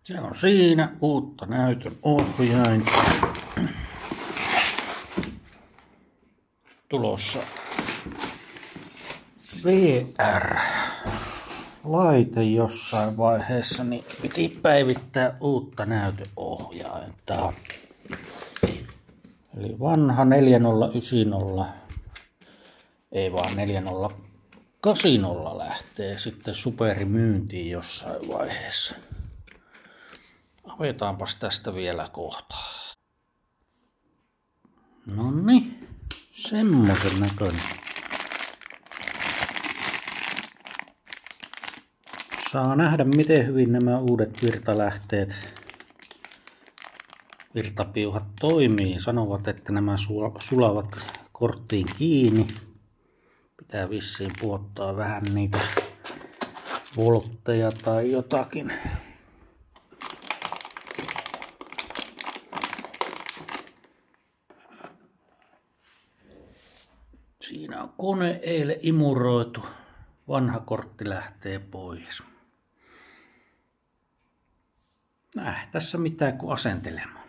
Se on siinä uutta näytön ohjainta. Tulossa VR-laite jossain vaiheessa, niin piti päivittää uutta näytönohjainta. Eli vanha 4090, ei vaan 4080 lähtee sitten superimyyntiin jossain vaiheessa. Avetaanpas tästä vielä kohta. Noniin, semmosen näköinen. Saa nähdä miten hyvin nämä uudet virtalähteet, virtapiuhat toimii. Sanovat, että nämä sulavat korttiin kiinni. Pitää vissiin puottaa vähän niitä voltteja tai jotakin. Siinä on kone eilen imuroitu. Vanha kortti lähtee pois. Tässä mitään kuin asentelemaan.